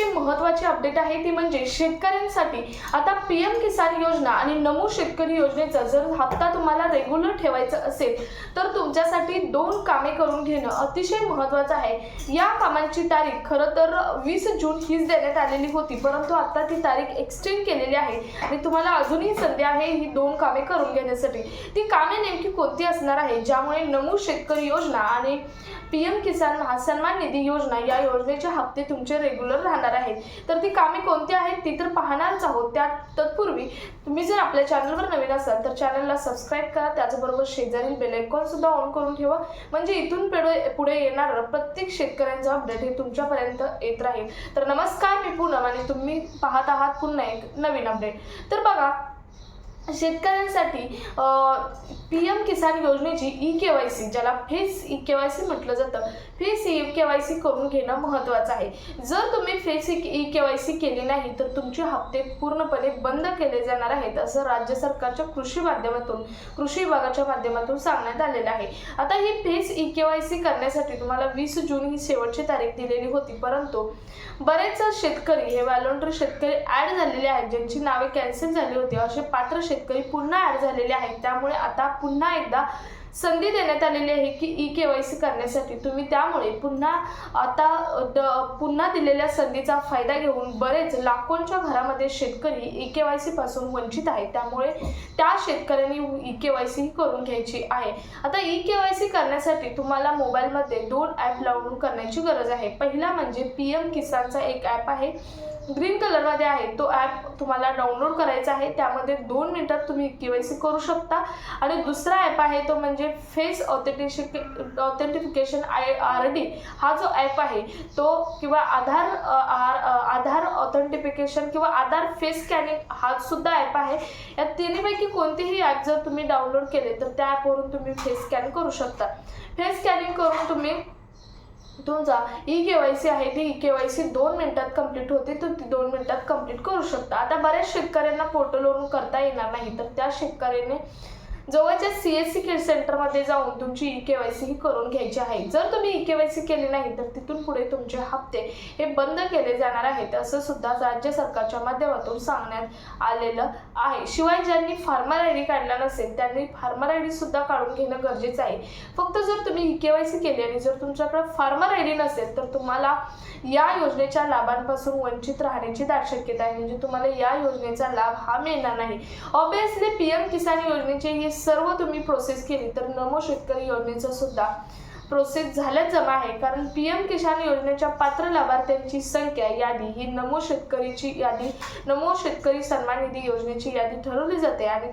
अतिशय महत्त्वाची अपडेट आहे ती म्हणजे शेतकऱ्यांसाठी आता पीएम किसान योजना आणि नमो शेतकरी योजनेचा जर हप्ता तुम्हाला रेग्युलर ठेवायचा असेल तर तुमच्यासाठी 2 कामे करून घेणं अतिशय महत्त्वाचं आहे। या कामांची तारीख खरं तर 20 जून हीच देण्यात आलेली होती, परंतु आता ती तारीख एक्सटेंड केलेली आहे आणि तुम्हाला अजूनही संधी आहे ही 2 कामे करून घेण्यासाठी। ती कामे नेमकी कोणती असणार आहे ज्यामुळे नमो शेतकरी योजना आणि पीएम किसान सन्मान निधी योजना या योजनेचे हप्ते तुमचे रेग्युलर राहणार आहेत। तर ती कामे कोणती आहेत ती तर पाहणारच आहोत। तत्पूर्वी तुम्ही जर आपल्या चॅनलवर नवीन असाल तर चॅनलला सबस्क्राइब करा, त्याचबरोबर शेजारील बेल आयकॉन सुद्धा ऑन करून ठेवा, म्हणजे इथून पुढे येणारं प्रत्येक शेतकऱ्यांचं अपडेट हे तुमच्यापर्यंत येत राहील। तर नमस्कार, मी पूनम आणि तुम्ही पाहत आहात पुन्हा एक नवीन अपडेट। तर बघा, शेतकऱ्यांसाठी पीएम किसान योजनेची ई-केवायसी ज्याला फेस ई-केवायसी म्हटलं जातं, फेस ई-केवायसी करून घेणं महत्त्वाचं आहे। जर तुम्ही फेस ई-केवायसी केली नाही तर तुमचे हप्ते पूर्णपणे बंद केले जाणार आहेत, असं राज्य सरकारच्या कृषी विभागाच्या माध्यमातून सांगण्यात आलेलं आहे। आता ही फेस ई-केवायसी करण्यासाठी तुम्हाला 20 जून ही शेवटची तारीख दिलेली होती, परंतु बरेच शेतकरी हे व्हॉलंटियर शेतकरी ॲड झालेले आहेत, ज्यांची नावे कॅन्सल झाली होती, असे पात्र शेतकरी पुन्हा ॲड झालेले आहेत। त्यामुळे आता पुन्हा एकदा संधी देण्यात आलेली आहे की ई-केवायसी करण्यासाठी तुम्ही, त्यामुळे पुन्हा दिलेल्या संधीचा फायदा घेऊन बरेच लाखोंच्या घरामध्ये शेतकरी ई-केवायसी पासून वंचित आहेत। त्यामुळे त्या शेतकऱ्यांनी ई-केवायसी करून घ्यायची आहे। आता ई-केवायसी करण्यासाठी तुम्हाला मोबाईलमध्ये 2 ॲप डाउनलोड करण्याची गरज आहे। पहिला म्हणजे पीएम किसानचा एक ॲप आहे, ग्रीन कलरमध्ये आहे, तो ॲप तुम्हाला डाउनलोड करायचा आहे। त्यामध्ये 2 मिनिटात तुम्ही ई-केवायसी करू शकता। आणि दुसरा ॲप आहे तो म्हणजे फेस ऑथेंटिफिकेशन RD हा जो ॲप आहे तो, किंवा आधार ऑथेंटिफिकेशन किंवा आधार फेस स्कॅनिंग हा सुद्धा ॲप आहे। या तिन्हीपैकी कोणतेही ॲप जर तुम्ही डाउनलोड केले तर त्या ॲपवरून तुम्ही फेस स्कॅन करू शकता। फेस स्कॅनिंग करून तुम्ही तुमचा ई-केवायसी आहे ती ई-केवायसी 2 मिनिटात कंप्लीट होते, तर ती 2 मिनिटात कंप्लीट करू शकता। आता बऱ्याच शेतकऱ्यांना पोर्टलवरून करता येणार नाही, तर त्या शेतकऱ्याने जवळच्या CSC केअर सेंटरमध्ये जाऊन तुमची ई-केवायसी ही करून घ्यायची आहे। जर तुम्ही ई-केवायसी केली नाही तर तिथून पुढे तुमचे हप्ते हे बंद केले जाणार आहेत, असं सुद्धा राज्य सरकारच्या माध्यमातून सांगण्यात आलेलं आहे। शिवाय ज्यांनी फार्मर ID काढला नसेल त्यांनी फार्मर ID सुद्धा काढून घेणं गरजेचं आहे। फक्त जर तुम्ही ई-केवायसी केली आणि जर तुमच्याकडे फार्मर ID नसेल तर तुम्हाला या योजनेच्या लाभांपासून वंचित राहण्याची दाट शक्यता आहे, म्हणजे तुम्हाला या योजनेचा लाभ हा मिळणार नाही। ऑब्वियसली पीएम किसान योजनेचे हे सर्व तुम्ही प्रोसेस केली तर नमो शेतकरी योजनेचा सुद्धा प्रोसेस झाल्याच जमा आहे, कारण पीएम किसान योजनेच्या पात्र लाभार्थ्यांची संख्या यादी ही नमो शेतकरी सन्मान निधी योजनेची यादी ठरवली जाते आणि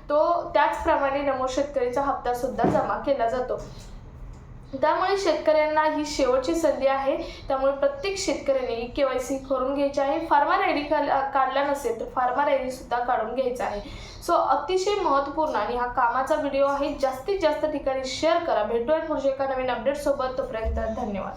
त्याचप्रमाणे नमो शेतकरीचा हप्ता सुद्धा जमा केला जातो। त्यामुळे शेतकऱ्यांना ही शेवटची संधी आहे, त्यामुळे प्रत्येक शेतकऱ्याने ई-केवायसी करून घ्यायची आहे। फार्मर ID काढला नसेल तर फार्मर ID सुद्धा काढून घ्यायचा आहे। सो अतिशय महत्त्वपूर्ण आणि हा कामाचा व्हिडिओ आहे, जास्तीत जास्त ठिकाणी शेअर करा। भेटूया पुढच्या एका नवीन अपडेट सोबत, तोपर्यंत धन्यवाद।